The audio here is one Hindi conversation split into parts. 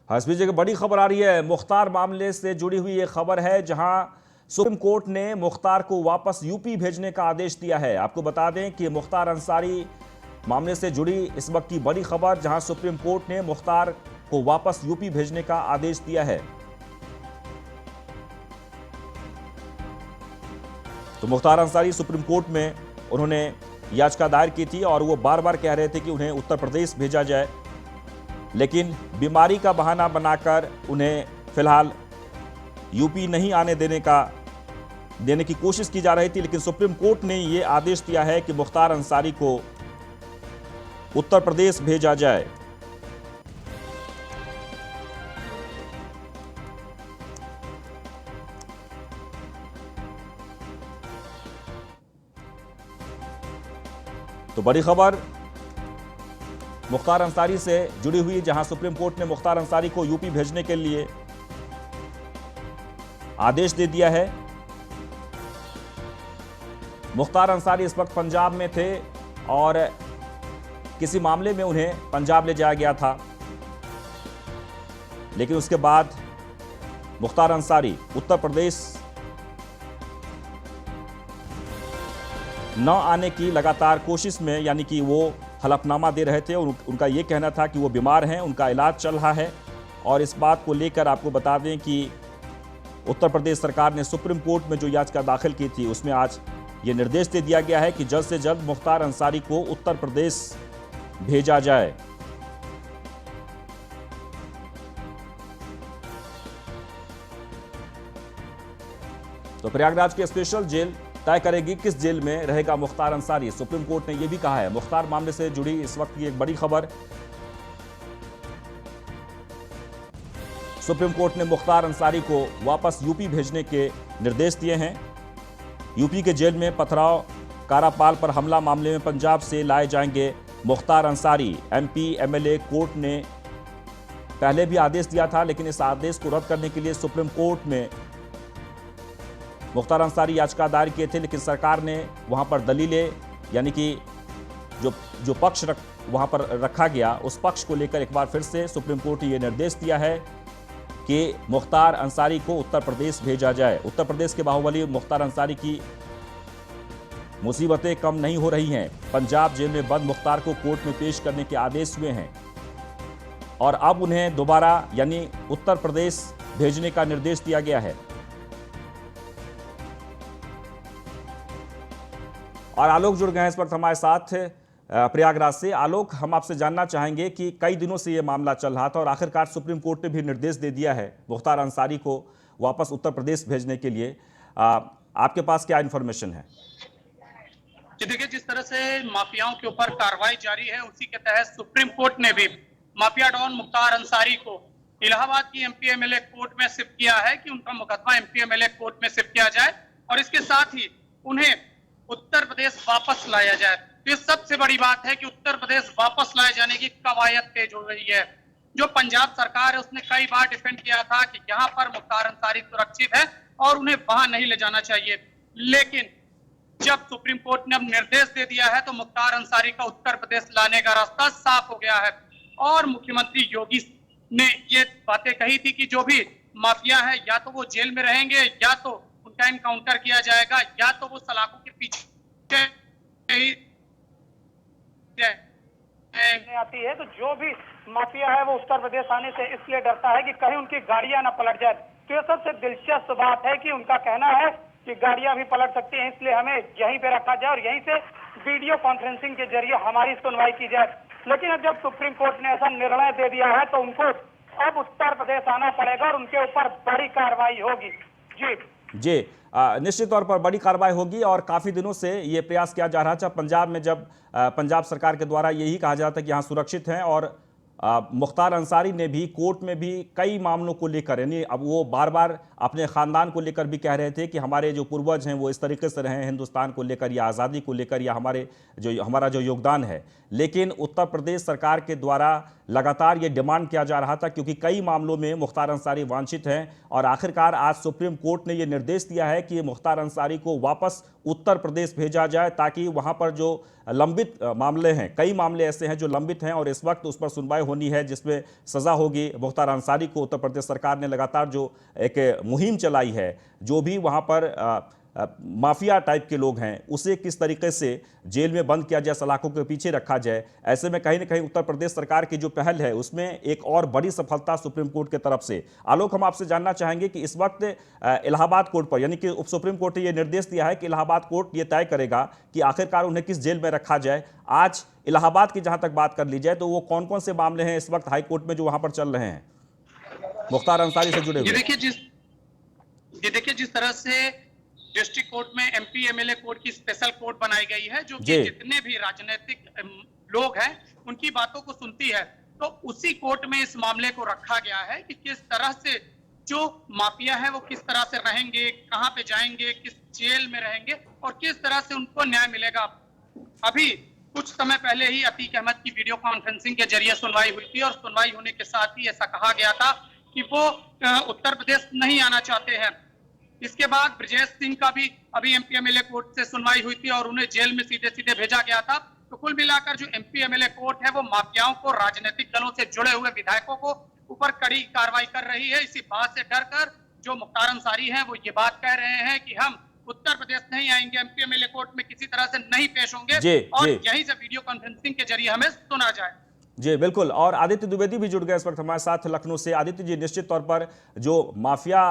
हाँ, इस बीच एक बड़ी खबर आ रही है। मुख्तार मामले से जुड़ी हुई ये खबर है, जहां सुप्रीम कोर्ट ने मुख्तार को वापस यूपी भेजने का आदेश दिया है। आपको बता दें कि मुख्तार अंसारी मामले से जुड़ी इस वक्त की बड़ी खबर, जहां सुप्रीम कोर्ट ने मुख्तार को वापस यूपी भेजने का आदेश दिया है। तो मुख्तार अंसारी सुप्रीम कोर्ट में उन्होंने याचिका दायर की थी और वो बार बार कह रहे थे कि उन्हें उत्तर प्रदेश भेजा जाए, लेकिन बीमारी का बहाना बनाकर उन्हें फिलहाल यूपी नहीं आने देने की कोशिश की जा रही थी। लेकिन सुप्रीम कोर्ट ने यह आदेश दिया है कि मुख्तार अंसारी को उत्तर प्रदेश भेजा जाए। तो बड़ी खबर मुख्तार अंसारी से जुड़ी हुई, जहां सुप्रीम कोर्ट ने मुख्तार अंसारी को यूपी भेजने के लिए आदेश दे दिया है। मुख्तार अंसारी इस वक्त पंजाब में थे और किसी मामले में उन्हें पंजाब ले जाया गया था, लेकिन उसके बाद मुख्तार अंसारी उत्तर प्रदेश न आने की लगातार कोशिश में, यानी कि वो हलफनामा दे रहे थे और उनका ये कहना था कि वो बीमार हैं, उनका इलाज चल रहा है। और इस बात को लेकर आपको बता दें कि उत्तर प्रदेश सरकार ने सुप्रीम कोर्ट में जो याचिका दाखिल की थी, उसमें आज ये निर्देश दे दिया गया है कि जल्द से जल्द मुख्तार अंसारी को उत्तर प्रदेश भेजा जाए। तो प्रयागराज की स्पेशल जेल तय करेगी किस जेल में रहेगा मुख्तार अंसारी। सुप्रीम कोर्ट ने यह भी कहा है। मुख्तार मामले से जुड़ी इस वक्त की एक बड़ी खबर, सुप्रीम कोर्ट ने मुख्तार अंसारी को वापस यूपी भेजने के निर्देश दिए हैं। यूपी के जेल में पथराव कारापाल पर हमला मामले में पंजाब से लाए जाएंगे Mukhtar Ansari. MP MLA court ने पहले भी आदेश दिया था, लेकिन इस आदेश को रद्द करने के लिए सुप्रीम कोर्ट में मुख्तार अंसारी याचिका दायर किए थे, लेकिन सरकार ने वहां पर दलीलें, यानी कि जो पक्ष वहां पर रखा गया, उस पक्ष को लेकर एक बार फिर से सुप्रीम कोर्ट ने यह निर्देश दिया है कि मुख्तार अंसारी को उत्तर प्रदेश भेजा जाए। उत्तर प्रदेश के बाहुबली मुख्तार अंसारी की मुसीबतें कम नहीं हो रही हैं। पंजाब जेल में बंद मुख्तार को कोर्ट में पेश करने के आदेश हुए हैं और अब उन्हें दोबारा यानी उत्तर प्रदेश भेजने का निर्देश दिया गया है। और आलोक जुड़ गए हैं इस वक्त हमारे साथ प्रयागराज से। आलोक, हम आपसे जानना चाहेंगे कि कई दिनों से ये मामला चल रहा था और आखिरकार सुप्रीम कोर्ट ने भी निर्देश दे दिया है मुख्तार अंसारी को वापस उत्तर प्रदेश भेजने के लिए। आपके पास क्या इन्फॉर्मेशन है? जी देखिए, जिस तरह से माफियाओं के ऊपर कार्रवाई जारी है, उसी के तहत सुप्रीम कोर्ट ने भी माफिया डॉन मुख्तार अंसारी को इलाहाबाद की एमपी एमएलए कोर्ट में शिफ्ट किया है कि उनका मुकदमा एमपी एमएलए कोर्ट में शिफ्ट किया जाए और इसके साथ ही उन्हें उत्तर प्रदेश वापस लाया जाए। तो ये सबसे बड़ी बात है कि उत्तर प्रदेश वापस लाए जाने की कवायद तेज हो गई है। जो पंजाब सरकार है, उसने कई बार डिफेंड किया था कि यहाँ पर मुख्तार अंसारी सुरक्षित है और उन्हें वहां नहीं ले जाना चाहिए, लेकिन जब सुप्रीम कोर्ट ने अब निर्देश दे दिया है तो मुख्तार अंसारी का उत्तर प्रदेश लाने का रास्ता साफ हो गया है। और मुख्यमंत्री योगी ने ये बातें कही थी कि जो भी माफिया है, या तो वो जेल में रहेंगे, या तो उनका एनकाउंटर किया जाएगा, या तो वो सलाखों के पीछे आती है। तो जो भी माफिया है वो उत्तर प्रदेश आने से इसलिए डरता है कि कहीं उनकी गाड़ियां ना पलट जाए। तो ये सबसे दिलचस्प बात है कि उनका कहना है कि गाड़ियां भी पलट सकती हैं, इसलिए हमें यहीं पे रखा जाए और यहीं से वीडियो कॉन्फ्रेंसिंग के जरिए हमारी सुनवाई की जाए। लेकिन अब जब सुप्रीम कोर्ट ने ऐसा निर्णय दे दिया है तो उनको अब उत्तर प्रदेश आना पड़ेगा और उनके ऊपर बड़ी कार्रवाई होगी। जी निश्चित तौर पर बड़ी कार्रवाई होगी और काफी दिनों से ये प्रयास किया जा रहा था पंजाब में, जब पंजाब सरकार के द्वारा यही कहा जाता है कि यहाँ सुरक्षित हैं। और मुख्तार अंसारी ने भी कोर्ट में भी कई मामलों को लेकर, यानी अब वो बार बार अपने ख़ानदान को लेकर भी कह रहे थे कि हमारे जो पूर्वज हैं वो इस तरीके से रहे हैं हिंदुस्तान को लेकर या आज़ादी को लेकर या हमारा जो योगदान है। लेकिन उत्तर प्रदेश सरकार के द्वारा लगातार ये डिमांड किया जा रहा था, क्योंकि कई मामलों में मुख्तार अंसारी वांछित हैं। और आखिरकार आज सुप्रीम कोर्ट ने ये निर्देश दिया है कि मुख्तार अंसारी को वापस उत्तर प्रदेश भेजा जाए, ताकि वहाँ पर जो लंबित मामले हैं, कई मामले ऐसे हैं जो लंबित हैं और इस वक्त उस पर सुनवाई होनी है जिसमें सजा होगी। मुख्तार अंसारी को उत्तर प्रदेश सरकार ने लगातार जो एक मुहिम चलाई है, जो भी वहां पर माफिया टाइप के लोग हैं उसे किस तरीके से जेल में बंद किया जाए, सलाखों के पीछे रखा जाए, ऐसे में कहीं ना कहीं उत्तर प्रदेश सरकार की जो पहल है उसमें एक और बड़ी सफलता सुप्रीम कोर्ट की तरफ से। आलोक, हम आपसे जानना चाहेंगे कि इस वक्त इलाहाबाद कोर्ट पर, यानी कि उप सुप्रीम कोर्ट ने यह निर्देश दिया है कि इलाहाबाद कोर्ट ये तय करेगा कि आखिरकार उन्हें किस जेल में रखा जाए। आज इलाहाबाद की जहां तक बात कर ली जाए तो वो कौन कौन से मामले हैं इस वक्त हाई कोर्ट में जो वहां पर चल रहे हैं मुख्तार अंसारी से जुड़े ये हुए? देखिए जिस तरह से डिस्ट्रिक्ट कोर्ट में एमपी एमएलए कोर्ट की स्पेशल कोर्ट बनाई गई है, जो कि जी जितने भी राजनीतिक लोग हैं उनकी बातों को सुनती है, तो उसी कोर्ट में इस मामले को रखा गया है कि किस तरह से जो माफिया है वो किस तरह से रहेंगे, कहां पे जाएंगे, किस जेल में रहेंगे और किस तरह से उनको न्याय मिलेगा। अभी कुछ समय पहले ही अतीक अहमद की वीडियो कॉन्फ्रेंसिंग के जरिए सुनवाई हुई थी और सुनवाई होने के साथ ही ऐसा कहा गया था कि वो उत्तर प्रदेश नहीं आना चाहते हैं। इसके बाद ब्रजेश सिंह का भी अभी एमपी एमएलए कोर्ट से सुनवाई हुई थी और उन्हें जेल में सीधे सीधे भेजा गया था। तो कुल मिलाकर जो एमपी एमएलए कोर्ट है वो माफियाओं को, राजनीतिक दलों से जुड़े हुए विधायकों को ऊपर कड़ी कार्रवाई कर रही है। इसी बात से डरकर जो मुख्तार अंसारी हैं वो ये बात कह रहे हैं कि हम उत्तर प्रदेश नहीं आएंगे, एमपी एमएलए कोर्ट में किसी तरह से नहीं पेश होंगे जी और जी यहीं से वीडियो कॉन्फ्रेंसिंग के जरिए हमें सुना जाए। जी बिल्कुल। और आदित्य द्विवेदी भी जुड़ गए इस वक्त हमारे साथ लखनऊ से। आदित्य जी, निश्चित तौर पर जो माफिया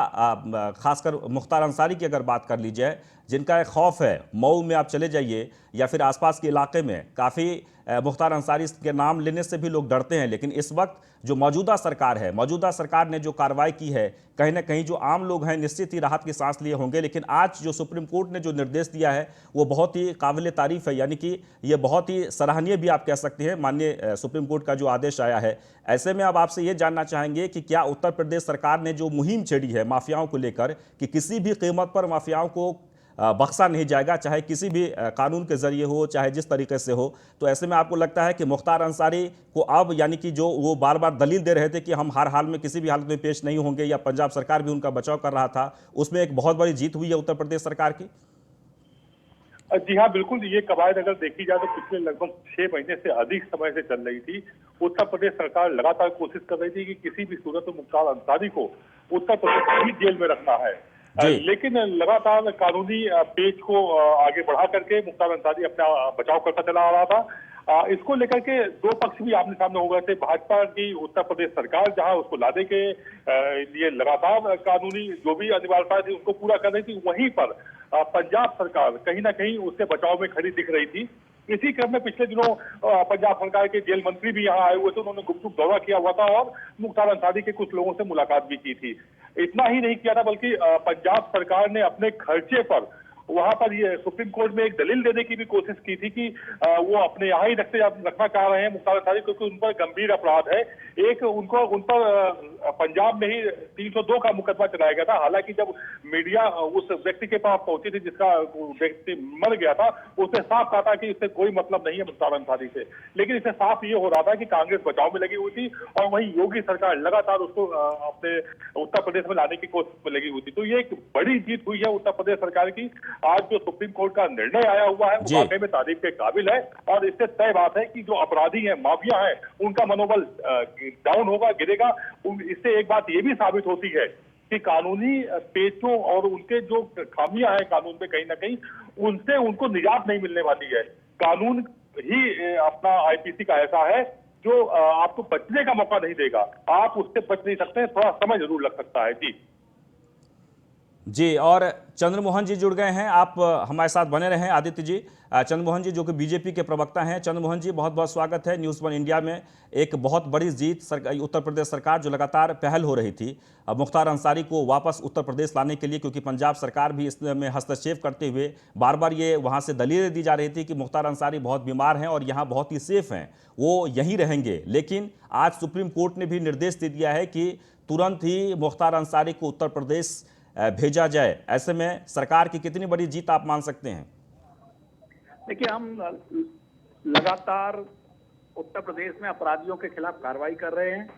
खासकर मुख्तार अंसारी की अगर बात कर ली जाए, जिनका एक खौफ है, मऊ में आप चले जाइए या फिर आसपास के इलाके में काफ़ी मुख्तार अंसारी के नाम लेने से भी लोग डरते हैं, लेकिन इस वक्त जो मौजूदा सरकार है, मौजूदा सरकार ने जो कार्रवाई की है, कहीं ना कहीं जो आम लोग हैं निश्चित ही राहत की सांस लिए होंगे। लेकिन आज जो सुप्रीम कोर्ट ने जो निर्देश दिया है वो बहुत ही काबिल तारीफ है, यानी कि ये बहुत ही सराहनीय भी आप कह सकते हैं, माननीय सुप्रीम कोर्ट का जो आदेश आया है। ऐसे में अब आपसे ये जानना चाहेंगे कि क्या उत्तर प्रदेश सरकार ने जो मुहिम छेड़ी है माफियाओं को लेकर कि किसी भी कीमत पर माफियाओं को बख्शा नहीं जाएगा, चाहे किसी भी कानून के जरिए हो, चाहे जिस तरीके से हो, तो ऐसे में आपको लगता है कि मुख्तार अंसारी को अब, यानी कि जो वो बार बार दलील दे रहे थे कि हम हर हाल में किसी भी हालत में पेश नहीं होंगे, या पंजाब सरकार भी उनका बचाव कर रहा था, उसमें एक बहुत बड़ी जीत हुई है उत्तर प्रदेश सरकार की? जी हाँ, बिल्कुल। ये कवायद अगर देखी जाए तो पिछले लगभग 6 महीने से अधिक समय से चल रही थी। उत्तर प्रदेश सरकार लगातार कोशिश कर रही थी कि किसी भी सूरत में मुख्तार अंसारी को उत्तर प्रदेश की जेल में रखना है, लेकिन लगातार कानूनी पेच को आगे बढ़ा करके मुख्तार अंसारी अपना बचाव करता चला आ रहा था। इसको लेकर के दो पक्ष भी आमने सामने हो गए थे। भाजपा की उत्तर प्रदेश सरकार जहां उसको लादे के लिए लगातार कानूनी जो भी अनिवार्यता थी उनको पूरा कर रही थी, वहीं पर पंजाब सरकार कहीं ना कहीं उससे बचाव में खड़ी दिख रही थी। इसी क्रम में पिछले दिनों पंजाब सरकार के जेल मंत्री भी यहाँ आए हुए थे। उन्होंने गुपचुप दौरा किया हुआ था और मुख्तार अंसारी के कुछ लोगों से मुलाकात भी की थी। इतना ही नहीं किया था बल्कि पंजाब सरकार ने अपने खर्चे पर वहां पर ये सुप्रीम कोर्ट में एक दलील देने की भी कोशिश की थी कि वो अपने यहाँ ही रखना चाह रहे हैं मुख्तार अंसारी, क्योंकि उन पर गंभीर अपराध है। एक उन पर पंजाब में ही 302 का मुकदमा चलाया गया था। हालांकि जब मीडिया उस व्यक्ति के पास पहुंची थी जिसका व्यक्ति मर गया था, उसने साफ कहा था कि इससे कोई मतलब नहीं है मुख्तार अंसारी से। लेकिन इससे साफ ये हो रहा था कि कांग्रेस बचाव में लगी हुई थी और वहीं योगी सरकार लगातार उसको अपने उत्तर प्रदेश में लाने की कोशिश में लगी हुई थी। तो ये एक बड़ी जीत हुई है उत्तर प्रदेश सरकार की। आज जो सुप्रीम कोर्ट का निर्णय आया हुआ है वो वाकई में तारीफ के काबिल है और इससे तय बात है कि जो अपराधी हैं, माफिया हैं, उनका मनोबल डाउन होगा, गिरेगा। इससे एक बात ये भी साबित होती है कि कानूनी पेचों और उनके जो खामियां हैं कानून में, कहीं ना कहीं उनसे उनको निजात नहीं मिलने वाली है। कानून ही अपना आईपीसी का ऐसा है जो आपको बचने का मौका नहीं देगा। आप उससे बच नहीं सकते, थोड़ा समय जरूर लग सकता है। जी, और चंद्रमोहन जी जुड़ गए हैं, आप हमारे साथ बने रहें। आदित्य जी, चंद्रमोहन जी जो कि बीजेपी के प्रवक्ता हैं। चंद्रमोहन जी, बहुत बहुत स्वागत है न्यूज़ 1 इंडिया में। एक बहुत बड़ी जीत उत्तर प्रदेश सरकार जो लगातार पहल हो रही थी मुख्तार अंसारी को वापस उत्तर प्रदेश लाने के लिए, क्योंकि पंजाब सरकार भी इसमें हस्तक्षेप करते हुए बार बार ये वहाँ से दलीलें दी जा रही थी कि मुख्तार अंसारी बहुत बीमार हैं और यहाँ बहुत ही सेफ हैं, वो यहीं रहेंगे। लेकिन आज सुप्रीम कोर्ट ने भी निर्देश दे दिया है कि तुरंत ही मुख्तार अंसारी को उत्तर प्रदेश भेजा जाए। ऐसे में सरकार की कितनी बड़ी जीत आप मान सकते हैं? देखिए, हम लगातार उत्तर प्रदेश में अपराधियों के खिलाफ कार्रवाई कर रहे हैं।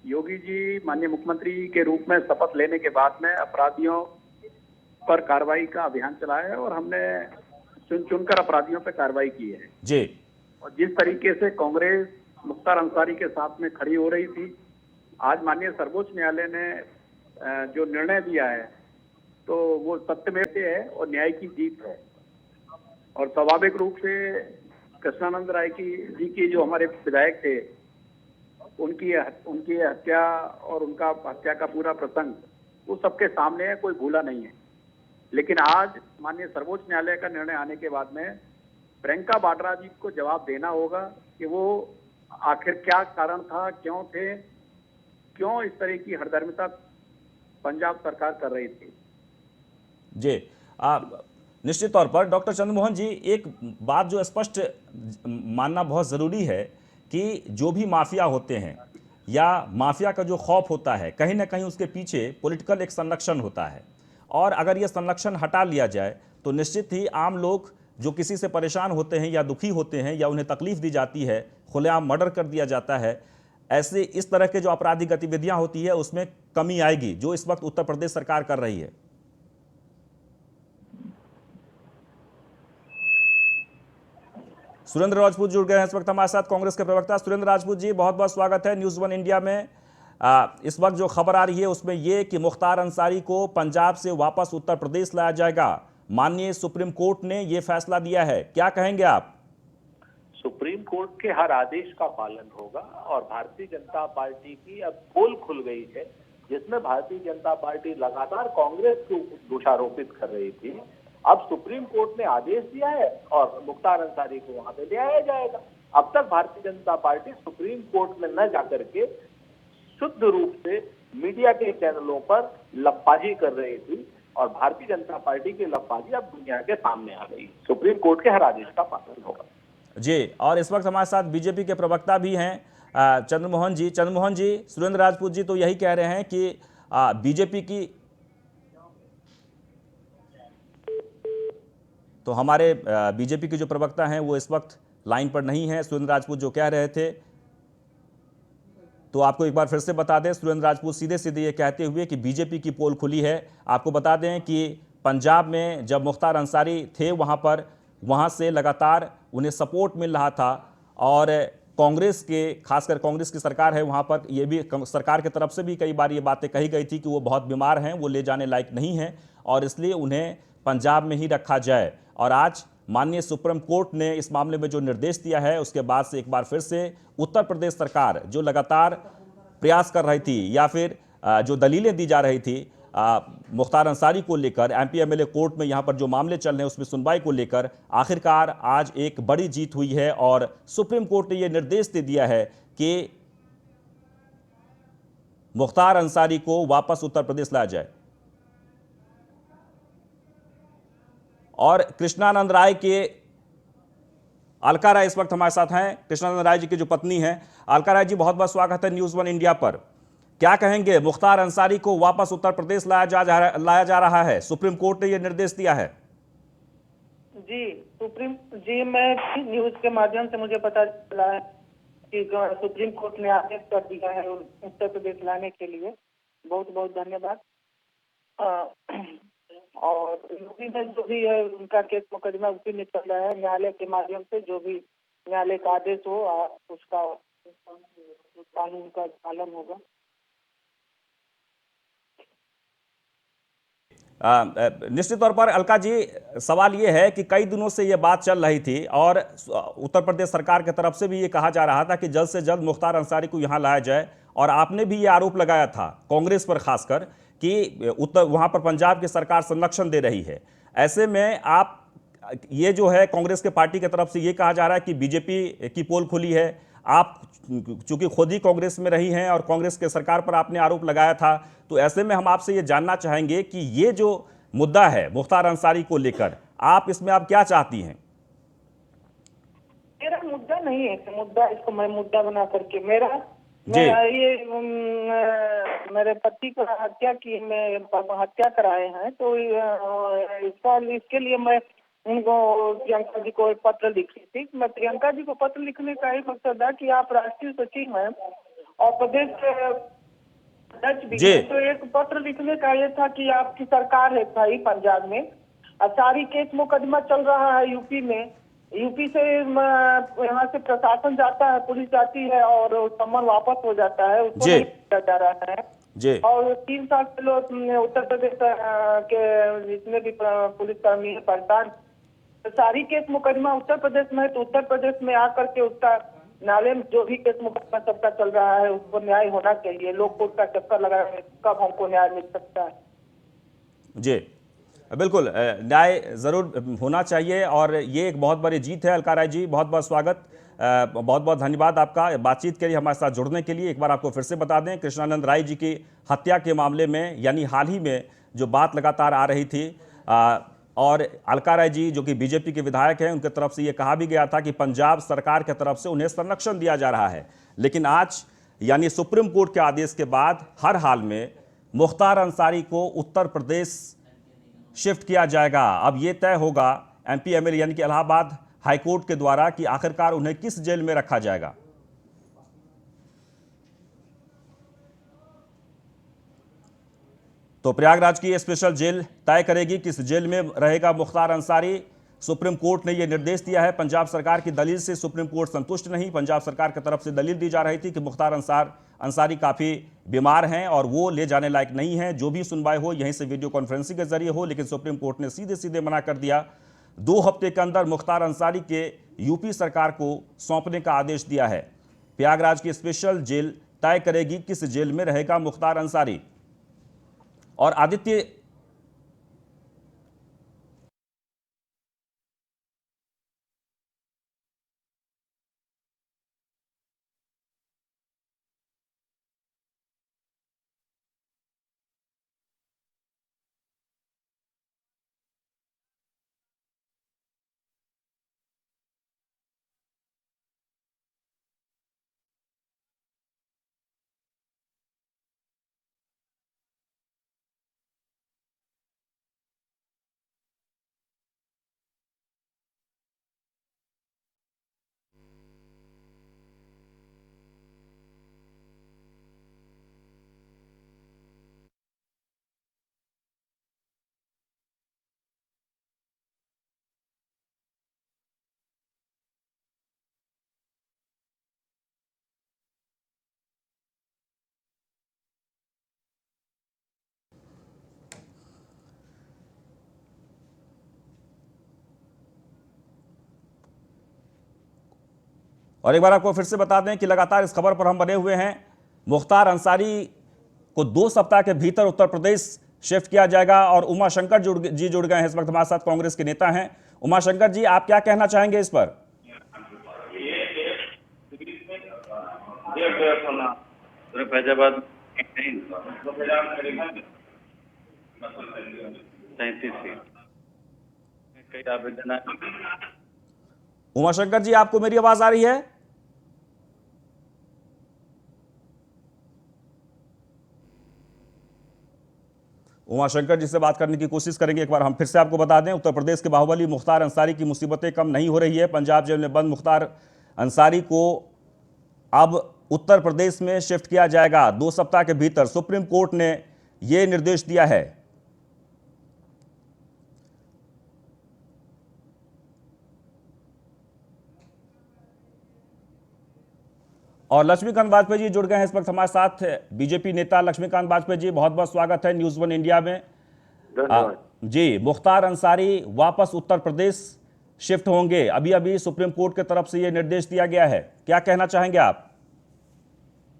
योगी जी माननीय मुख्यमंत्री के रूप में शपथ लेने के बाद में अपराधियों पर कार्रवाई का अभियान चलाया है और हमने चुन चुनकर अपराधियों पर कार्रवाई की है। जी और जिस तरीके से कांग्रेस मुख्तार अंसारी के साथ में खड़ी हो रही थी, आज माननीय सर्वोच्च न्यायालय ने जो निर्णय दिया है तो वो सत्य में है और न्याय की जीत है। और स्वाभाविक रूप से कृष्णानंद राय जी की जो हमारे विधायक थे, उनकी हत्या और उनका हत्या का पूरा प्रसंग वो सबके सामने है, कोई भूला नहीं है। लेकिन आज माननीय सर्वोच्च न्यायालय का निर्णय आने के बाद में प्रियंका वाड्रा जी को जवाब देना होगा कि वो आखिर क्या कारण था, क्यों थे, क्यों इस तरह की हठधर्मिता पंजाब सरकार कर रही थी। जी निश्चित तौर पर डॉक्टर चंद्रमोहन जी, एक बात जो स्पष्ट मानना बहुत ज़रूरी है कि जो भी माफिया होते हैं या माफिया का जो खौफ होता है, कहीं ना कहीं उसके पीछे पॉलिटिकल एक संरक्षण होता है। और अगर ये संरक्षण हटा लिया जाए तो निश्चित ही आम लोग जो किसी से परेशान होते हैं या दुखी होते हैं या उन्हें तकलीफ दी जाती है, खुलेआम मर्डर कर दिया जाता है, ऐसे इस तरह के जो आपराधिक गतिविधियां होती है उसमें कमी आएगी, जो इस वक्त उत्तर प्रदेश सरकार कर रही है। सुरेंद्र राजपूत जुड़ गए हैं इस वक्त हमारे साथ, कांग्रेस के प्रवक्ता। सुरेंद्र राजपूत जी, बहुत बहुत स्वागत है न्यूज़ वन इंडिया में। इस वक्त जो खबर आ रही है उसमें यह कि मुख्तार अंसारी को पंजाब से वापस उत्तर प्रदेश लाया जाएगा। माननीय सुप्रीम कोर्ट ने यह फैसला दिया है, क्या कहेंगे आप? सुप्रीम कोर्ट के हर आदेश का पालन होगा और भारतीय जनता पार्टी की अब पोल खुल गई है, जिसमें भारतीय जनता पार्टी लगातार कांग्रेस को दोषारोपित कर रही थी। अब सुप्रीम कोर्ट ने आदेश दिया है और मुख्तार अंसारी को वहां पे ले आया जाएगा। अब तक Bharatiya Janata party supreme court में न जाकर के शुद्ध रूप से मीडिया के चैनलों पर लफाजी कर रही थी और भारतीय जनता पार्टी की लफाजी अब दुनिया के सामने आ गई। सुप्रीम कोर्ट के हर आदेश का पालन होगा। जी, और इस वक्त हमारे साथ बीजेपी के प्रवक्ता भी हैं चंद्रमोहन जी। चंद्रमोहन जी, सुरेंद्र राजपूत जी तो यही कह रहे हैं कि बीजेपी की, तो हमारे बीजेपी के जो प्रवक्ता हैं वो इस वक्त लाइन पर नहीं है। सुरेंद्र राजपूत जो कह रहे थे तो आपको एक बार फिर से बता दें, सुरेंद्र राजपूत सीधे सीधे ये कहते हुए कि बीजेपी की पोल खुली है। आपको बता दें कि पंजाब में जब मुख्तार अंसारी थे वहाँ से लगातार उन्हें सपोर्ट मिल रहा था और कांग्रेस के, खासकर कांग्रेस की सरकार है वहाँ पर, ये भी सरकार की तरफ से भी कई बार ये बातें कही गई थी कि वो बहुत बीमार हैं, वो ले जाने लायक नहीं हैं और इसलिए उन्हें पंजाब में ही रखा जाए। और आज माननीय सुप्रीम कोर्ट ने इस मामले में जो निर्देश दिया है उसके बाद से एक बार फिर से उत्तर प्रदेश सरकार जो लगातार प्रयास कर रही थी या फिर जो दलीलें दी जा रही थी मुख्तार अंसारी को लेकर, एमपी एमएलए कोर्ट में यहाँ पर जो मामले चल रहे हैं उसमें सुनवाई को लेकर, आखिरकार आज एक बड़ी जीत हुई है और सुप्रीम कोर्ट ने यह निर्देश दे दिया है कि मुख्तार अंसारी को वापस उत्तर प्रदेश लाया जाए। और कृष्णानंद राय के अलका राय इस वक्त हमारे साथ हैं, कृष्णानंद राय जी की जो पत्नी हैं। अलका राय जी, बहुत बहुत स्वागत है न्यूज़ वन इंडिया पर। क्या कहेंगे, मुख्तार अंसारी को वापस उत्तर प्रदेश लाया जा रहा है, सुप्रीम कोर्ट ने यह निर्देश दिया है। जी, मैं न्यूज के माध्यम से मुझे पता चला है कि सुप्रीम कोर्ट ने आदेश कर दिया है उत्तर प्रदेश लाने के लिए। बहुत बहुत धन्यवाद। और यूपी में जो भी है उनका केस मुकदमा उसी में चल रहा है, न्यायालय के माध्यम से जो भी न्यायालय का आदेश हो उसका कानून का पालन होगा। निश्चित तौर पर अलका जी, सवाल ये है कि कई दिनों से ये बात चल रही थी और उत्तर प्रदेश सरकार की तरफ से भी ये कहा जा रहा था कि जल्द से जल्द मुख्तार अंसारी को यहाँ लाया जाए और आपने भी ये आरोप लगाया था कांग्रेस पर खासकर कि वहाँ पर पंजाब की सरकार संरक्षण दे रही है। ऐसे में आप, ये जो है कांग्रेस के पार्टी की तरफ से ये कहा जा रहा है कि बीजेपी की पोल खुली है। आप चूंकि खुद ही कांग्रेस में रही हैं और कांग्रेस के सरकार पर आपने आरोप लगाया था, तो ऐसे में हम आपसे ये जानना चाहेंगे कि ये जो मुद्दा है मुख्तार अंसारी को लेकर, आप इसमें आप क्या चाहती हैं? मेरा मुद्दा नहीं है, मुद्दा इसको मैं मुद्दा बना करके मेरे पति को हत्या की, मैं हत्या कराए हैं, तो इसके लिए मैं उनको प्रियंका जी को एक पत्र लिखी थी। मैं प्रियंका जी को पत्र लिखने का ही मकसद था कि आप राष्ट्रीय सचिव हैं और प्रदेश अध्यक्ष भी हैं, तो एक पत्र लिखने का ये था कि आपकी सरकार है भाई पंजाब में सारी केस मुकदमा चल रहा है यूपी में। यूपी से यहाँ से प्रशासन जाता है, पुलिस जाती है और सम्मन वापस हो जाता है, उसको जी। नहीं किया जा रहा है। जी और 3 साल से लोग उत्तर प्रदेश के जितने भी पुलिसकर्मी है परेशान। तो सारी केस मुकदमा उत्तर प्रदेश में है, तो उत्तर प्रदेश में आकर के उसका नाले में जो भी केस मुकदमा सबका चल रहा है उसको न्याय होना चाहिए। लोग कोर्ट का चक्कर लगा रहे हैं, कब हमको न्याय मिल सकता है? जी बिल्कुल, न्याय जरूर होना चाहिए और ये एक बहुत बड़ी जीत है। अलका राय जी, बहुत बहुत स्वागत, बहुत बहुत धन्यवाद आपका बातचीत के लिए, हमारे साथ जुड़ने के लिए। एक बार आपको फिर से बता दें, कृष्णानंद राय जी की हत्या के मामले में, यानी हाल ही में जो बात लगातार आ रही थी, और अलका राय जी जो कि बीजेपी के विधायक हैं, उनकी तरफ से ये कहा भी गया था कि पंजाब सरकार की तरफ से उन्हें संरक्षण दिया जा रहा है। लेकिन आज यानी सुप्रीम कोर्ट के आदेश के बाद हर हाल में मुख्तार अंसारी को उत्तर प्रदेश शिफ्ट किया जाएगा। अब यह तय होगा एमपीएमएल यानी कि इलाहाबाद हाईकोर्ट के द्वारा कि आखिरकार उन्हें किस जेल में रखा जाएगा। तो प्रयागराज की स्पेशल जेल तय करेगी किस जेल में रहेगा मुख्तार अंसारी। सुप्रीम कोर्ट ने यह निर्देश दिया है। पंजाब सरकार की दलील से सुप्रीम कोर्ट संतुष्ट नहीं। पंजाब सरकार की तरफ से दलील दी जा रही थी कि मुख्तार अंसारी काफी बीमार हैं और वो ले जाने लायक नहीं है, जो भी सुनवाई हो यहीं से वीडियो कॉन्फ्रेंसिंग के जरिए हो। लेकिन सुप्रीम कोर्ट ने सीधे सीधे मना कर दिया। 2 हफ्ते के अंदर मुख्तार अंसारी के यूपी सरकार को सौंपने का आदेश दिया है। प्रयागराज की स्पेशल जेल तय करेगी किस जेल में रहेगा मुख्तार अंसारी। और आदित्य, और एक बार आपको फिर से बता दें कि लगातार इस खबर पर हम बने हुए हैं। मुख्तार अंसारी को 2 सप्ताह के भीतर उत्तर प्रदेश शिफ्ट किया जाएगा। और उमाशंकर जी जुड़ गए हैं इस वक्त हमारे साथ, कांग्रेस के नेता हैं। उमाशंकर जी, आप क्या कहना चाहेंगे इस पर? फैजाबाद कई आवेदन। उमाशंकर जी, आपको मेरी आवाज आ रही है? उमाशंकर जी से बात करने की कोशिश करेंगे। एक बार हम फिर से आपको बता दें, उत्तर प्रदेश के बाहुबली मुख्तार अंसारी की मुसीबतें कम नहीं हो रही है। पंजाब जेल में बंद मुख्तार अंसारी को अब उत्तर प्रदेश में शिफ्ट किया जाएगा 2 सप्ताह के भीतर। सुप्रीम कोर्ट ने यह निर्देश दिया है। और लक्ष्मीकांत वाजपेयी जी जुड़ गए हैं इस वक्त हमारे साथ, बीजेपी नेता लक्ष्मीकांत वाजपेयी जी, बहुत बहुत स्वागत है न्यूज़ 1 इंडिया में। जी, मुख्तार अंसारी वापस उत्तर प्रदेश शिफ्ट होंगे। अभी अभी सुप्रीम कोर्ट की तरफ से यह निर्देश दिया गया है, क्या कहना चाहेंगे आप?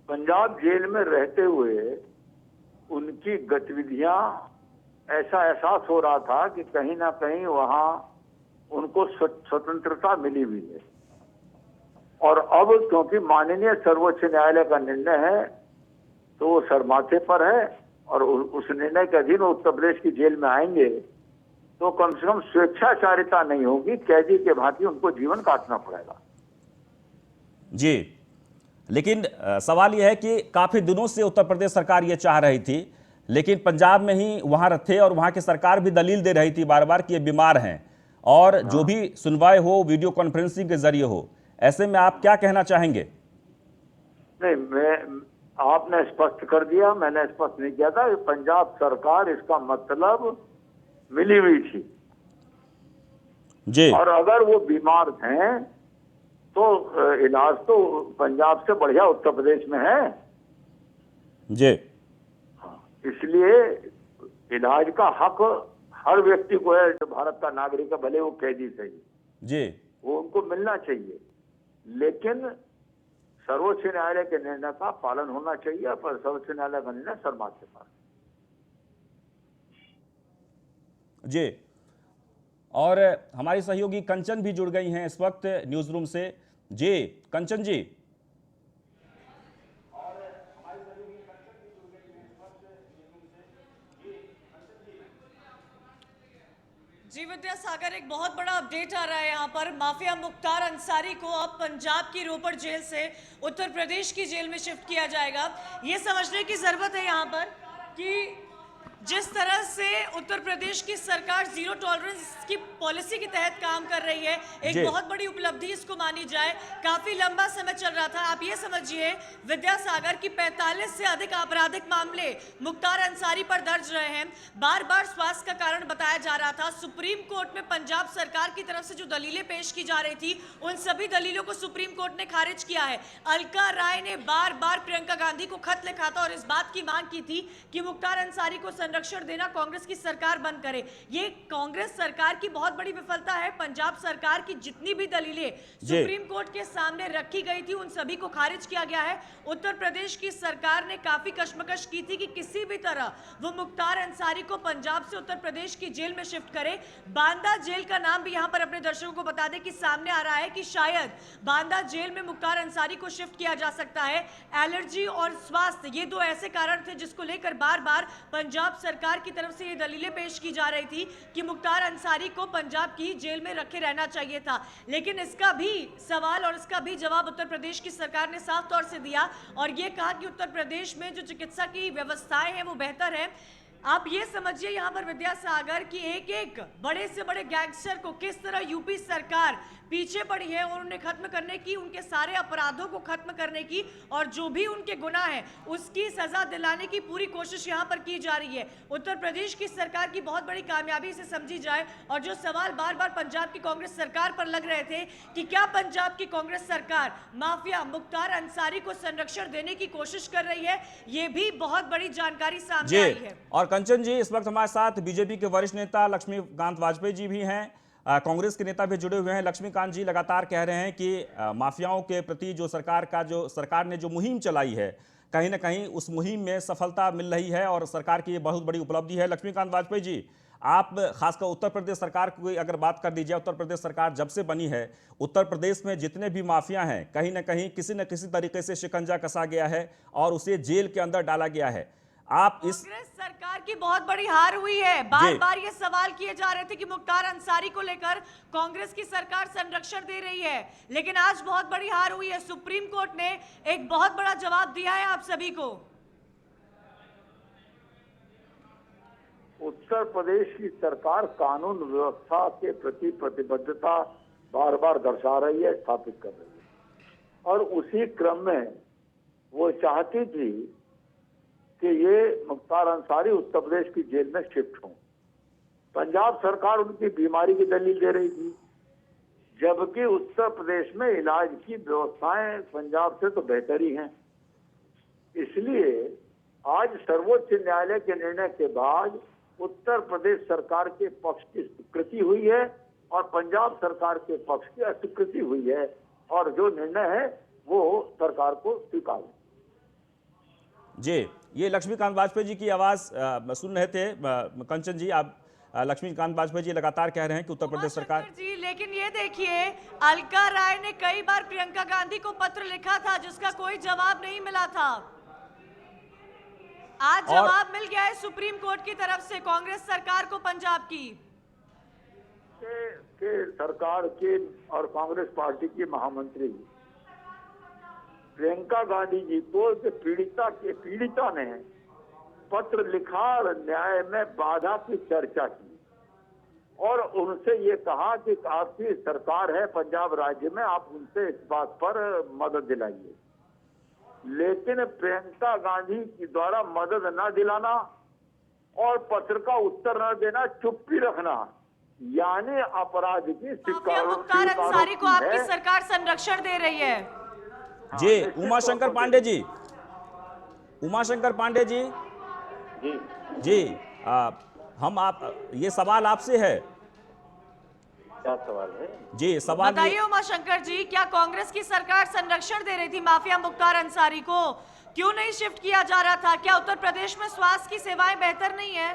पंजाब जेल में रहते हुए उनकी गतिविधियां, ऐसा एहसास हो रहा था कि कहीं ना कहीं वहां उनको स्वतंत्रता मिली हुई है। और अब क्योंकि माननीय सर्वोच्च न्यायालय का निर्णय है तो वो सरमाथे पर है और उस निर्णय के अधीन उत्तर प्रदेश की जेल में आएंगे तो कम से कम स्वेच्छाचारिता नहीं होगी, कैदी के भांति उनको जीवन काटना पड़ेगा। जी, लेकिन सवाल यह है कि काफी दिनों से उत्तर प्रदेश सरकार ये चाह रही थी, लेकिन पंजाब में ही वहां थे और वहां की सरकार भी दलील दे रही थी बार बार कि ये बीमार हैं और जो भी सुनवाई हो वीडियो कॉन्फ्रेंसिंग के जरिए हो। ऐसे में आप क्या कहना चाहेंगे? नहीं, आपने स्पष्ट कर दिया, मैंने स्पष्ट नहीं किया था। पंजाब सरकार, इसका मतलब मिली हुई थी जी और अगर वो बीमार हैं तो इलाज तो पंजाब से बढ़िया उत्तर प्रदेश में है। जी इसलिए इलाज का हक हर व्यक्ति को है, जो भारत का नागरिक है, भले वो कैदी सही, जी वो उनको मिलना चाहिए। लेकिन सर्वोच्च न्यायालय के निर्णय का पालन होना चाहिए, पर सर्वोच्च न्यायालय का निर्णय सरमात के पास। जी। और हमारी सहयोगी कंचन भी जुड़ गई हैं इस वक्त न्यूज रूम से। जी कंचन जी। जी विद्यासागर, एक बहुत बड़ा अपडेट आ रहा है यहाँ पर। माफिया मुख्तार अंसारी को अब पंजाब की रोपड़ जेल से उत्तर प्रदेश की जेल में शिफ्ट किया जाएगा। ये समझने की जरूरत है यहाँ पर कि जिस तरह से उत्तर प्रदेश की सरकार जीरो टॉलरेंस की पॉलिसी के तहत काम कर रही है, एक बहुत बड़ी उपलब्धि इसको मानी जाए। काफी लंबा समय चल रहा था। आप ये समझिए विद्यासागर की 45 से अधिक आपराधिक मामले मुख्तार अंसारी पर दर्ज रहे हैं। बार बार स्वास्थ्य का कारण बताया जा रहा था। सुप्रीम कोर्ट में पंजाब सरकार की तरफ से जो दलीलें पेश की जा रही थी, उन सभी दलीलों को सुप्रीम कोर्ट ने खारिज किया है। अलका राय ने बार बार प्रियंका गांधी को खत लिखा था और इस बात की मांग की थी कि मुख्तार अंसारी को संरक्षण देना कांग्रेस की सरकार बंद करे। ये कांग्रेस सरकार की बहुत बड़ी विफलता है। पंजाब सरकार की जितनी भी दलीलें सुप्रीम कोर्ट के सामने रखी गई थी, उन सभी को खारिज किया गया है। उत्तर प्रदेश की सरकार ने काफी कशमकश की थी कि किसी भी तरह वो मुख्तार अंसारी को पंजाब से उत्तर प्रदेश की जेल में शिफ्ट करे। बांदा जेल का नाम भी यहां पर अपने दर्शकों को बता दें कि सामने आ रहा है कि शायद बांदा जेल में मुख्तार अंसारी को शिफ्ट किया जा सकता है। एलर्जी और स्वास्थ्य, ये दो ऐसे कारण थे जिसको लेकर बार बार पंजाब सरकार की तरफ से ये दलीलें पेश की जा रही थी कि मुख्तार अंसारी को पंजाब की जेल में रखे रहना चाहिए था। लेकिन इसका भी सवाल और इसका भी जवाब उत्तर प्रदेश की सरकार ने साफ तौर से दिया और ये कहा कि उत्तर प्रदेश में जो चिकित्सा की व्यवस्थाएं हैं वो बेहतर है। आप ये समझिए यहाँ पर विद्यासागर की एक एक बड़े से बड़े गैंगस्टर को किस तरह यूपी सरकार पीछे पड़ी है और उन्हें खत्म करने की, उनके सारे अपराधों को खत्म करने की और जो भी उनके गुनाह है उसकी सजा दिलाने की पूरी कोशिश यहाँ पर की जा रही है। उत्तर प्रदेश की सरकार की बहुत बड़ी कामयाबी इसे समझी जाए। और जो सवाल बार बार पंजाब की कांग्रेस सरकार पर लग रहे थे कि क्या पंजाब की कांग्रेस सरकार माफिया मुख्तार अंसारी को संरक्षण देने की कोशिश कर रही है, ये भी बहुत बड़ी जानकारी सामने आई है। और कंचन जी, इस वक्त हमारे साथ बीजेपी के वरिष्ठ नेता लक्ष्मीकांत वाजपेयी जी भी हैं, कांग्रेस के नेता भी जुड़े हुए हैं। लक्ष्मीकांत जी लगातार कह रहे हैं कि माफियाओं के प्रति जो सरकार ने जो मुहिम चलाई है, कहीं ना कहीं उस मुहिम में सफलता मिल रही है और सरकार की ये बहुत बड़ी उपलब्धि है। लक्ष्मीकांत वाजपेयी जी, आप खासकर उत्तर प्रदेश सरकार की अगर बात कर दी जाए, उत्तर प्रदेश सरकार जब से बनी है, उत्तर प्रदेश में जितने भी माफिया हैं कहीं ना कहीं किसी न किसी तरीके से शिकंजा कसा गया है और उसे जेल के अंदर डाला गया है। आप इस कांग्रेस सरकार की बहुत बड़ी हार हुई है। बार बार ये सवाल किए जा रहे थे कि मुख्तार अंसारी को लेकर कांग्रेस की सरकार संरक्षण दे रही है, लेकिन आज बहुत बड़ी हार हुई है। सुप्रीम कोर्ट ने एक बहुत बड़ा जवाब दिया है आप सभी को। उत्तर प्रदेश की सरकार कानून व्यवस्था के प्रति प्रतिबद्धता बार बार दर्शा रही है, स्थापित कर रही है, और उसी क्रम में वो चाहती थी कि ये मुख्तार अंसारी उत्तर प्रदेश की जेल में शिफ्ट हों। पंजाब सरकार उनकी बीमारी की दलील दे रही थी, जबकि उत्तर प्रदेश में इलाज की व्यवस्थाएं पंजाब से तो बेहतर ही हैं। इसलिए आज सर्वोच्च न्यायालय के निर्णय के बाद उत्तर प्रदेश सरकार के पक्ष की स्वीकृति हुई है और पंजाब सरकार के पक्ष की अस्वीकृति हुई है, और जो निर्णय है वो सरकार को स्वीकार है। जी, ये लक्ष्मीकांत वाजपेयी जी की आवाज सुन रहे थे। कंचन जी, आप लक्ष्मीकांत वाजपेयी जी लगातार कह रहे हैं कि उत्तर प्रदेश सरकार जी, लेकिन ये देखिए, अलका राय ने कई बार प्रियंका गांधी को पत्र लिखा था जिसका कोई जवाब नहीं मिला था। आज जवाब मिल गया है सुप्रीम कोर्ट की तरफ से कांग्रेस सरकार को पंजाब की सरकार के और कांग्रेस पार्टी की महामंत्री प्रियंका गांधी जी को पीड़िता ने पत्र लिखा और न्याय में बाधा की चर्चा की और उनसे ये कहा कि आपकी सरकार है पंजाब राज्य में, आप उनसे इस बात पर मदद दिलाइए। लेकिन प्रियंका गांधी के द्वारा मदद न दिलाना और पत्र का उत्तर न देना, चुप्पी रखना, यानी अपराध की माफिया मुख्तार अंसारी को आपकी सरकार संरक्षण दे रही है। जी उमाशंकर पांडे जी, उमाशंकर पांडे जी, जी जी हम आप ये सवाल आपसे है। क्या सवाल है? जी सवाल बताइए उमाशंकर जी, क्या कांग्रेस की सरकार संरक्षण दे रही थी माफिया मुख्तार अंसारी को? क्यों नहीं शिफ्ट किया जा रहा था? क्या उत्तर प्रदेश में स्वास्थ्य की सेवाएं बेहतर नहीं है?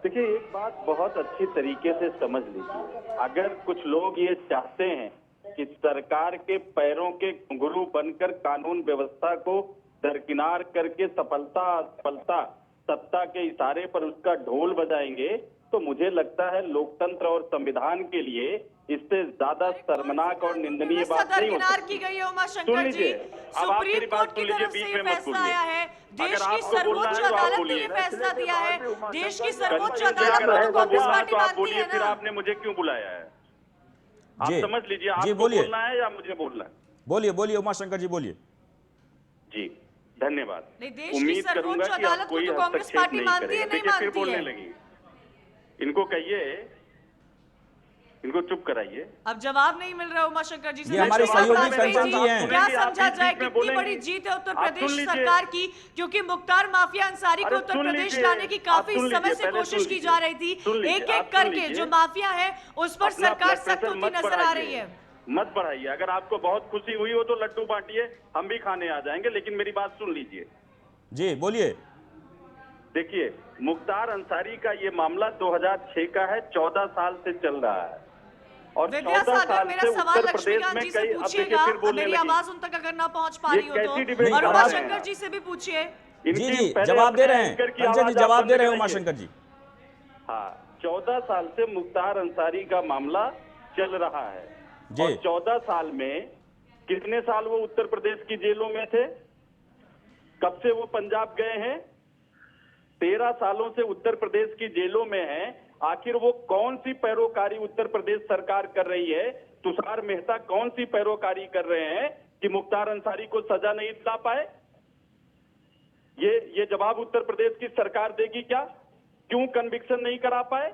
देखिए, एक बात बहुत अच्छी तरीके से समझ लीजिए, अगर कुछ लोग ये चाहते हैं कि सरकार के पैरों के घुंघरू बनकर कानून व्यवस्था को दरकिनार करके सफलता सत्ता के इशारे पर उसका ढोल बजाएंगे, तो मुझे लगता है लोकतंत्र और संविधान के लिए इससे ज्यादा शर्मनाक और निंदनीय बात नहीं हो सकती। की गई है उमाशंकर जी, सुप्रीम कोर्ट की तरफ से ये फैसला आया है, देश की सर्वोच्च अदालत ने ये फैसला दिया है, देश की सर्वोच्च अदालत को तो कांग्रेस पार्टी मानती है फिर ना। आपने मुझे क्यों बुलाया है? आप जी, समझ लीजिए, जी, आपको बोलिए। बोलना है या मुझे बोलना है? बोलिए बोलिए उमाशंकर जी बोलिए। जी धन्यवाद। नहीं, देश की उम्मीद सर्वोच्च करूंगा कि अदालत आप को कोई तो कांग्रेस हस्तक्षेप पार्टी नहीं मानती है, करेगा। नहीं देखिए, फिर मानती बोलने है। लगी। इनको कहिए, इनको चुप कराइए। अब जवाब नहीं मिल रहा उमाशंकर जी से। ये हमारे जवाब सहयोगी आप कंचन दीजिए। जी हैं। क्या आप समझा बीच जाए बीच में कितनी बोलेंगी। बड़ी जीत है उत्तर आप प्रदेश सुन लीजिए। सरकार की, क्योंकि मुख्तार माफिया अंसारी को अरे उत्तर सुन प्रदेश लीजिए। लाने की काफी आप सुन समय लीजिए, से पहले कोशिश सुन की लीजिए। जा रही थी। सुन लीजिए, एक आप एक सुन करके लीजिए। जो माफिया है उस पर अपना सरकार ब्लड सख्त प्रेशर होती मत नजर आ बढ़ाइए। रही है। मत बढ़ाइए। अगर आपको बहुत खुशी हुई हो तो लड्डू बांटिए, हम भी खाने आ जाएंगे, लेकिन मेरी बात सुन लीजिए। जी बोलिए। देखिए, मुख्तार अंसारी का ये मामला 2006 का है, 14 साल से चल रहा है और 14 विद्यासागर, साल मेरा से सवाल उत्तर प्रदेश लक्ष्मीकांत में जी से कई, अब देखिए पूछिएगा, फिर बोलने मेरी लगी। आवाज उन तक अगर ना पहुंच पा ये रही हो कैसी तो, डिबेट और कर रहे हैं उमाशंकर आप? जी से भी पूछिए। जी इनकी जी पहले जवाब दे अपने रहे हैं एंकर की कंचन जी, आवाज आप जवाब दे बंद रहे हैं कराइए। उमाशंकर जी। हाँ, 14 साल से मुख्तार अंसारी का मामला चल रहा है जी। और 14 साल में कितने साल वो उत्तर प्रदेश की जेलों में थे? कब से वो पंजाब गए हैं? 13 सालों से उत्तर प्रदेश की जेलों में हैं। आखिर वो कौन सी पैरोकारी उत्तर प्रदेश सरकार कर रही है? तुषार मेहता कौन सी पैरोकारी कर रहे हैं कि मुख्तार अंसारी को सजा नहीं दिला पाए? ये जवाब उत्तर प्रदेश की सरकार देगी क्या? क्यों कन्विक्शन नहीं करा पाए?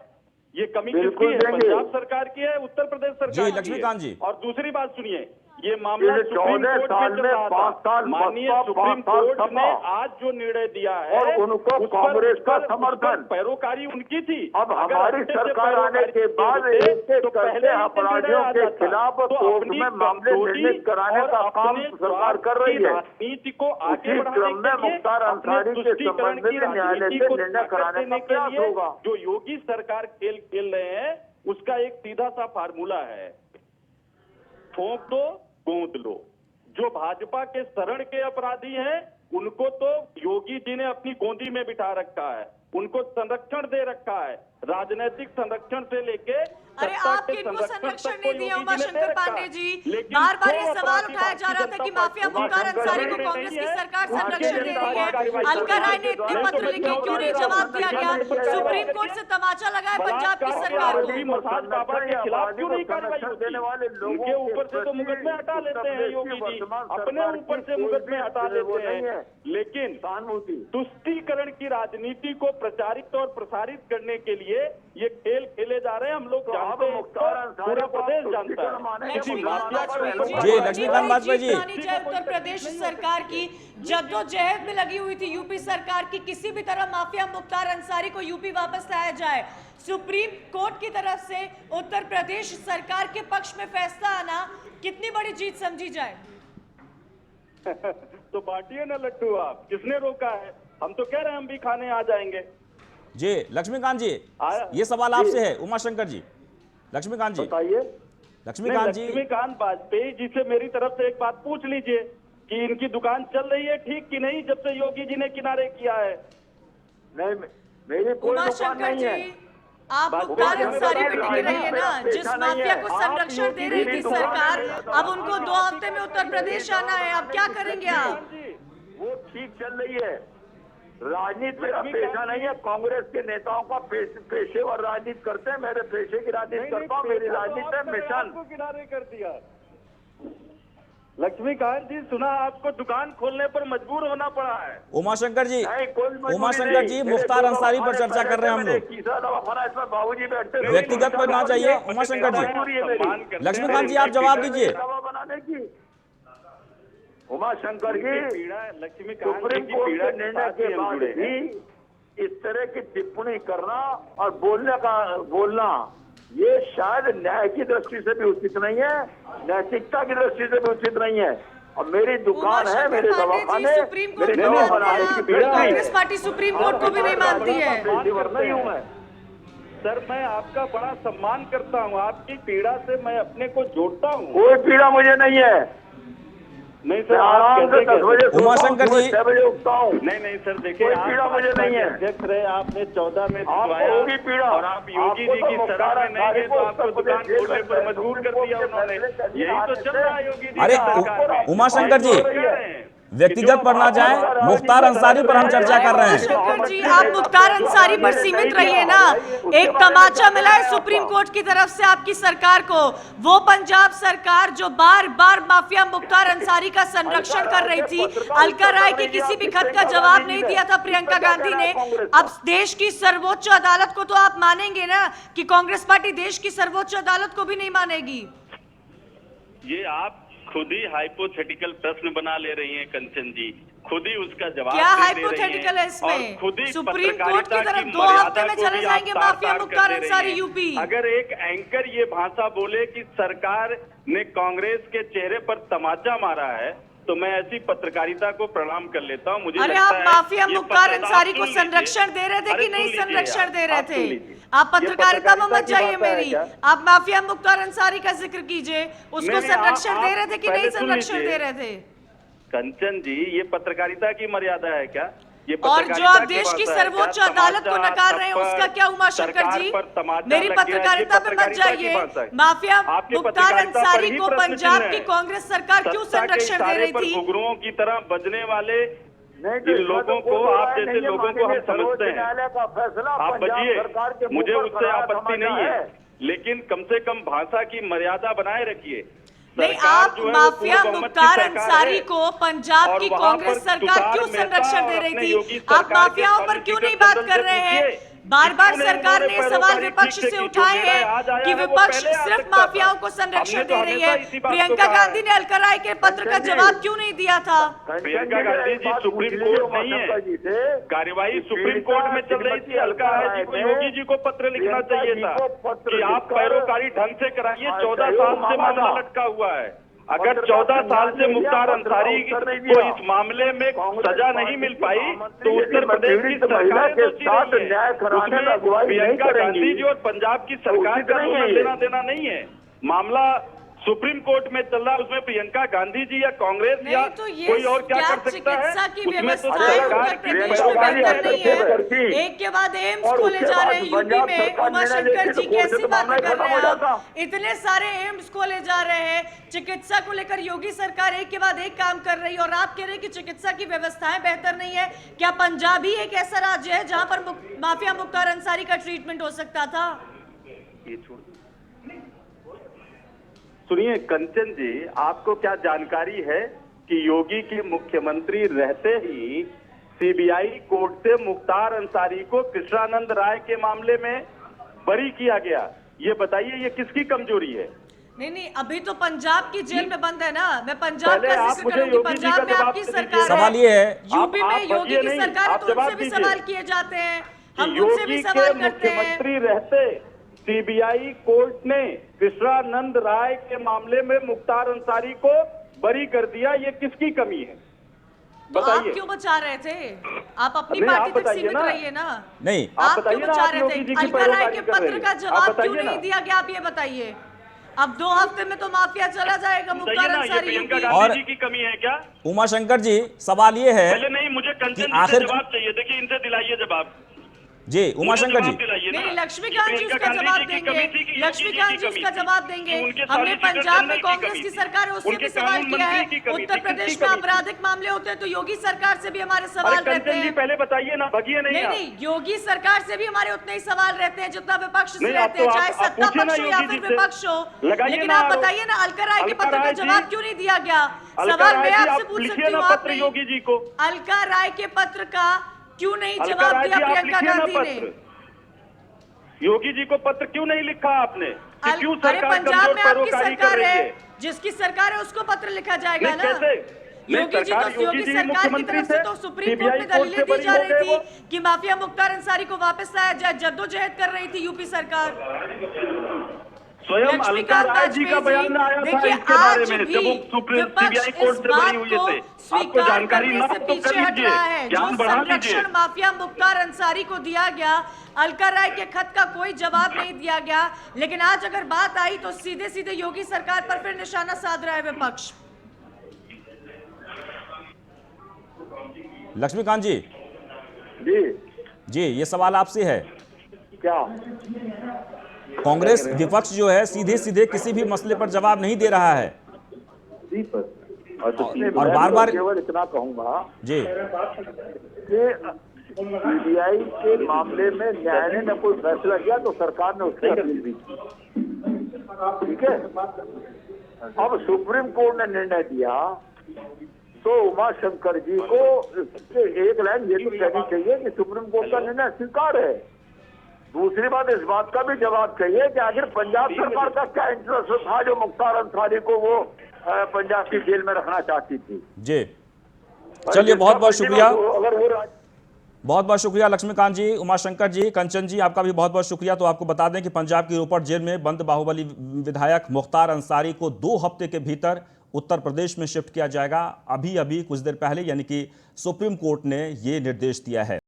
ये कमी किसकी है? पंजाब सरकार की है, उत्तर प्रदेश सरकार की है? लक्ष्मीकांत जी। और दूसरी बात सुनिए, ये मामला सुप्रीम 14 कोर्ट साल में चल में रहा 5 था। साल माननीय बसपा, सुप्रीम 5 साल कोर्ट ने सपा। आज जो निर्णय दिया है और उनको उस पर- कांग्रेस का उस पर समर्थन। पैरोकारी उनकी थी। अब अगर हमारी अच्छे से सरकार आने पैरोकारी के बाद होते, एक एक तो करके पहले ही अपराधियों निर्णय आ के जाता। खिलाफ तो कोर्ट अपनी में मामले कमजोरी निर्णित कराने और का काम अपने सरकार कर रही स्वार्थ की है। राजनीति को आगे उसी बढ़ाने क्रम में के लिए, मुख्तार अपने अंसारी के तुष्टीकरण संबंध की में न्यायालय राजनीति से को निर्णय ताकत कराने देने का के प्रयास लिए होगा। जो योगी सरकार खेल रहे हैं, उसका एक सीधा सा फार्मूला है, ठोक दो गोंद लो। जो भाजपा के शरण के अपराधी हैं, उनको तो योगी जी ने अपनी गोदी में बिठा रखा है, उनको संरक्षण दे रखा है, राजनीतिक संरक्षण से लेके अरे सत्ता आप के किनको संरक्षण तक नहीं को दिया योगी जी ने दे उमाशंकर रखा पांडे है। जी? लेकिन बार बार जो ये सवाल अपराधी उठाया जा रहा था भारतीय कि जनता माफिया पार्टी मुख्तार उमाशंकर अंसारी को जी ने कांग्रेस नहीं की है, सरकार भारतीय संरक्षण दे जनता रही है। पार्टी का अलका राय ने इतने मैं पत्र तो लिखे, मैं क्यों नहीं जवाब दिया गया? सुप्रीम कोर्ट से तमाचा लगाए पंजाब की सरकार को। मसाज बाबा के खिलाफ क्यों नहीं कार्रवाई होती? उनके ऊपर से तो मुकदमे हटा लेते हैं योगी जी, अपने ऊपर से मुकदमे हटा लेते हैं। लेकिन तुष्टीकरण की राजनीति को प्रचारित और प्रसारित करने के लिए ये खेल खेले जा रहे हैं। हम लोग जानते हैं, पूरा प्रदेश जानता है। किसी माफिया के ऊपर जी, लक्ष्मीकांत वाजपेयी जी। उत्तर प्रदेश सरकार की जद्दोजहद में लगी हुई थी यूपी सरकार की, किसी भी तरह माफिया मुख्तार अंसारी को यूपी वापस लाया जाए। सुप्रीम कोर्ट की तरफ से उत्तर प्रदेश सरकार के पक्ष में फैसला आना कितनी बड़ी जीत समझी जाए? तो बांटिए ना लड्डू आप, किसने रोका है? हम तो कह रहे हैं हम भी खाने आ जाएंगे। जी लक्ष्मीकांत जी, ये सवाल आपसे है उमाशंकर जी। लक्ष्मीकांत जी बताइए। लक्ष्मीकांत जी, लक्ष्मीकांत वाजपेयी जी से मेरी तरफ से एक बात पूछ लीजिए कि इनकी दुकान चल रही है ठीक कि नहीं, जब से योगी जी ने किनारे किया है? नहीं, मेरी कोई दुकान उमाशंकर नहीं है। जी, आप मुख्तार अंसारी पे टिके रहिए ना। जिस माफिया को संरक्षण दे रही थी सरकार, अब उनको 2 हफ्ते में उत्तर प्रदेश आना है, अब क्या करेंगे आप? वो ठीक चल रही है। राजनीति मेरा पेशा नहीं है। कांग्रेस के नेताओं का पेशेवर राजनीति करते हैं, मेरे पेशे की राजनीति करता हूँ। मेरी राजनीति है मिशन। किनारे कर दिया। लक्ष्मीकांत जी, सुना आपको दुकान खोलने पर मजबूर होना पड़ा है। उमाशंकर जी, नहीं, कोई मजबूरी उमाशंकर नहीं। जी, मेरे मुख्तार दो अंसारी पर दवाखाने चर्चा कर रहे हैं हम मैंने लोग। तीसरा दवाखाना इसमें बाबूजी बैठते थे। व्यक्तिगत पर ना जाइए उमाशंकर जी। मजबूरी है मेरी। सम्मान करते हैं। लक्ष्मीकांत जी, आप जवाब दीजिए। दवा बनाने की उमाशंकर जी, पीड़ा लक्ष्मीकांत जी सुप्रीम की कोर्ट पीड़ा के के निर्णय साथ के ही हम बाद जुड़े भी हैं। इस तरह की टिप्पणी करना और बोलना ये शायद न्याय की दृष्टि से भी उचित नहीं है, नैतिकता की दृष्टि से भी उचित नहीं है। और मेरी दुकान है, उमाशंकर मेरे पांडे जी दवाखाने, सुप्रीम कोर्ट मेरी को दवा भी बनाने की मानते पीड़ा हैं, है। कांग्रेस पार्टी सुप्रीम कोर्ट को भी नहीं मानती है। पेशेवर नहीं हूं मैं। सर, मैं आपका बड़ा सम्मान करता हूँ, आपकी पीड़ा से मैं अपने को जोड़ता हूँ। कोई पीड़ा मुझे नहीं है। नहीं मैं सर, आप आराम से कैसे 10 बजे सोता हूं, उमाशंकर जी। 6 बजे उठता हूँ। नहीं सर, देखिए, कोई आप पीड़ा मुझे नहीं है। अध्यक्ष रहे, आपने 14 में आपको जितवाया, होगी पीड़ा। और आप योगी जी की शरण में नहीं गए तो आपको दुकान खोलने पर मजबूर कर दिया उन्होंने। यही तो चल रहा है योगी जी अरे, की सरकार में। उमाशंकर जी, आप कह रहे हैं व्यक्तिगत पर ना जाए, मुख्तार अंसारी पर हम चर्चा कर रहे हैं। शंकर जी, आप मुख्तार अंसारी पर सीमित रहिए ना। एक तमाचा मिला है सुप्रीम कोर्ट की तरफ से आपकी सरकार को, वो पंजाब सरकार जो बार बार माफिया मुख्तार अंसारी का संरक्षण कर रही थी। अलका राय के किसी भी खत का जवाब नहीं दिया था प्रियंका गांधी ने। अब देश की सर्वोच्च अदालत को तो आप मानेंगे ना कि कांग्रेस पार्टी देश की सर्वोच्च अदालत को भी नहीं मानेगी। ये आप खुद ही हाइपोथेटिकल प्रश्न बना ले रही हैं कंचन जी, खुद ही उसका जवाब क्या नहीं दे रही हाइपोथेटिकल है हैं, इसमें? और खुद ही सुप्रीम कोर्ट पत्रकारिता की तरफ की 2 हफ्ते मर्यादा में को चले भी आप जाएंगे तार-तार माफिया कर मुख्तार दे रही अंसारी हैं। यूपी। अगर एक एंकर ये भाषा बोले कि सरकार ने कांग्रेस के चेहरे पर तमाचा मारा है, तो मैं ऐसी पत्रकारिता को प्रणाम कर लेता हूँ। मुझे अरे, लगता आप है माफिया ये मुख्तार पत्रकार अंसारी को सुन लीजिए। संरक्षण दे रहे थे अरे कि नहीं सुन लीजिए संरक्षण दे आप रहे सुन थे? लीजिए। आप पत्रकारिता में मत की जाइए भाषा है मेरी। क्या? आप माफिया मुख्तार अंसारी का जिक्र कीजिए, उसको नहीं, संरक्षण आप दे रहे थे कि पहले नहीं सुन संरक्षण लीजिए। दे रहे थे? कंचन जी, ये पत्रकारिता की मर्यादा है क्या? ये और जो पत्रकारिता आप की देश की भाषा है सर्वोच्च क्या? अदालत को तमाचा, नकार रहे हैं, थप्पड़, उसका क्या उमाशंकर सरकार जी? पर तमाचा मेरी लग गया, ये पत्रकारिता पे मत पत्रकारिता की जाइए। भाषा है। माफिया आपकी मुख्तार पत्रकारिता पर अंसारी ही को प्रश्न पंजाब चिन्ह की है। कांग्रेस सरकार क्यों सत्ता के संरक्षण दे इशारे रही पर थी? घुंघरुओं की तरह बजने वाले नहीं तो इन लोगों को, आप जैसे लोगों को हम समझते हैं। न्यायालय का फैसला आप पंजाब सरकार के बजिए, मुंह मुझे पर उससे करारा आपत्ति समाजा नहीं है, लेकिन कम से कम भाषा की मर्यादा बनाए रखिए। नहीं, सरकार आप जो है वो माफिया पूर्ण बहुमत की मुख्तार सरकार अंसारी है। को पंजाब और की वहाँ कांग्रेस पर सरकार तुषार क्यों मेहता संरक्षण और दे रही अपने थी? योगी आप सरकार के माफियाओं पर क्यों नहीं बात पॉलिटिकल कर रहे हैं? से बार बार कितने सरकार ने उन्होंने सवाल पैरोकारी विपक्ष ठीक से से की, उठाए जो निर्णय हैं आज आया कि है, वो विपक्ष पहले आ सिर्फ सकता था। माफियाओं को संरक्षण हमने तो दे रही हमेशा है। इसी बात को प्रियंका कहा है। गांधी ने अलका राय के पत्र का जवाब क्यों नहीं दिया था? प्रियंका गांधी जी सुप्रीम कोर्ट नहीं है, कार्यवाही सुप्रीम कोर्ट में चल रही थी। अलका राय जी को योगी जी को पत्र लिखना चाहिए था कि आप पैरोकारी ढंग से कराइए। 14 साल से मामला लटका हुआ है। अगर 14 साल से मुख्तार अंसारी को इस मामले में सजा नहीं मिल पाई तो उत्तर प्रदेश की सरकार के साथ न्याय कराने में अगुवाई नहीं प्रियंका गांधी करेंगी। जी और पंजाब की सरकार का लेना देना नहीं है। मामला सुप्रीम कोर्ट में चल रहा है, उसमें प्रियंका गांधी जी या कांग्रेस या नहीं तो ये कोई और क्या क्या कर सकता है? चिकित्सा की उसमें तो व्यवस्थाएं सरकार उत्तर की प्रदेश में पैरोकारी बेहतर नहीं हस्तक्षेप है। एक के बाद एम्स खोले जा रहे हैं यूपी में। उमाशंकर जी कैसी बातें कर रहे हैं आप? इतने सारे एम्स खोले जा रहे हैं। चिकित्सा को लेकर योगी सरकार एक के बाद एक काम कर रही है और आप कह रहे हैं कि चिकित्सा की व्यवस्थाएं बेहतर नहीं है। क्या पंजाब ही एक ऐसा राज्य है जहां पर माफिया मुख्तार अंसारी का ट्रीटमेंट हो सकता था? सुनिए कंचन जी, आपको क्या जानकारी है कि योगी के मुख्यमंत्री रहते ही सीबीआई कोर्ट से मुख्तार अंसारी को कृष्णानंद राय के मामले में बरी किया गया? ये बताइए, ये किसकी कमजोरी है? नहीं, अभी तो पंजाब की जेल में बंद है ना। मैं पंजाब पहले का आप जिक्र मुझे करूंगी। योगी जी पंजाब का में जवाब आपकी दीजिए। सरकार है, सवाल ये है, यूपी में आप योगी बचिए की नहीं, सरकार है, आप तो उनसे जवाब भी दीजिए। सवाल किए जाते हैं। हम कि उनसे भी योगी सवाल के करते हैं। मुख्यमंत्री रहते सीबीआई कोर्ट ने कृष्णानंद राय के मामले में मुख्तार अंसारी को बरी कर दिया। ये किसकी कमी है तो आप बताइए? क्यों बचा रहे थे? आप अपनी नहीं, आप पार्टी तक बताइए सीमित ना। रहिए ना। नहीं, आप बताइए क्यों ना, बचा आप रहे योगी जी थे? की अलका राय पैरोकारी के कर रहे पत्र हैं। का आप जवाब बताइए क्यों नहीं ना। दिया गया? आप ये बताइए। अब 2 हफ्ते में तो माफिया चला जाएगा बताइए मुख्तार ना, ये अंसारी प्रियंका यूपी। और- गांधी जी की कमी है क्या? उमाशंकर जी, सवाल ये है पहले नहीं, मुझे कंचन कि जी से आखिर- जवाब चाहिए। देखिए, इनसे दिलाइए जवाब। जी उमाशंकर जी, नहीं, लक्ष्मीकांत जी उसका जवाब देंगे, लक्ष्मीकांत जी उसका जवाब देंगे। हमने पंजाब में कांग्रेस की सरकार है उससे भी सवाल किया है, उत्तर प्रदेश में आपराधिक मामले होते हैं तो योगी सरकार से भी हमारे सवाल रहते हैं। पहले बताइए ना, भगिए नहीं। नहीं, योगी सरकार से भी हमारे उतने ही सवाल रहते हैं जितना विपक्ष से रहते हैं, चाहे सत्ता पक्ष हो या फिर विपक्ष हो। लेकिन आप बताइए ना, अलका राय के पत्र का जवाब क्यों नहीं दिया गया? सवाल मैं आपसे पूछ सकती हूँ, आप योगी जी को अलका राय के पत्र का क्यों नहीं जवाब दिया प्रियंका गांधी ने? योगी जी को पत्र क्यों नहीं लिखा आपने? क्यों अरे सरकार पंजाब में आपकी पैरोकारी कर सरकार रही है, है? जिसकी सरकार है उसको पत्र लिखा जाएगा ना। कैसे? योगी जी तो योगी सरकार की तरफ से तो सुप्रीम कोर्ट में दलीलें दी जा रही थी कि माफिया मुख्तार अंसारी को वापस लाया जाए, जद्दोजहद कर रही थी यूपी सरकार। स्वयं अलका राय जी का बयान आया था इसके बारे में, जब वो सीबीआई कोर्ट से बरी हुई थे। आपको जानकारी ना तो कर लीजिए, ज्ञान बढ़ा लीजिए। माफिया मुख्तार अंसारी को दिया गया, अलका राय के खत का कोई जवाब नहीं दिया गया, लेकिन आज अगर बात आई तो सीधे सीधे योगी सरकार पर फिर निशाना साध रहा है विपक्ष। लक्ष्मीकांत जी, जी ये सवाल आपसे है। क्या कांग्रेस विपक्ष जो है सीधे सीधे किसी भी मसले पर जवाब नहीं दे रहा है और बार बार केवल इतना कहूंगा जी कि सीबीआई के मामले में न्यायालय ने कोई फैसला किया तो सरकार ने उसकी अपील भी की, ठीक है। अब सुप्रीम कोर्ट ने निर्णय दिया तो उमाशंकर जी को एक लाइन ये तो कहनी चाहिए कि सुप्रीम कोर्ट का निर्णय स्वीकार है। दूसरी बात, इस बात का भी जवाब चाहिए कि आखिर पंजाब सरकार का क्या इंटरेस्ट था जो मुख्तार अंसारी को वो पंजाब की जेल में रखना चाहती थी। जी चलिए, बहुत बहुत शुक्रिया, अगर वो बहुत बहुत शुक्रिया लक्ष्मीकांत जी, उमाशंकर जी, कंचन जी, आपका भी बहुत बहुत शुक्रिया। तो आपको बता दें कि पंजाब की रोपड़ जेल में बंद बाहुबली विधायक मुख्तार अंसारी को 2 हफ्ते के भीतर उत्तर प्रदेश में शिफ्ट किया जाएगा। अभी कुछ देर पहले यानी कि सुप्रीम कोर्ट ने ये निर्देश दिया है।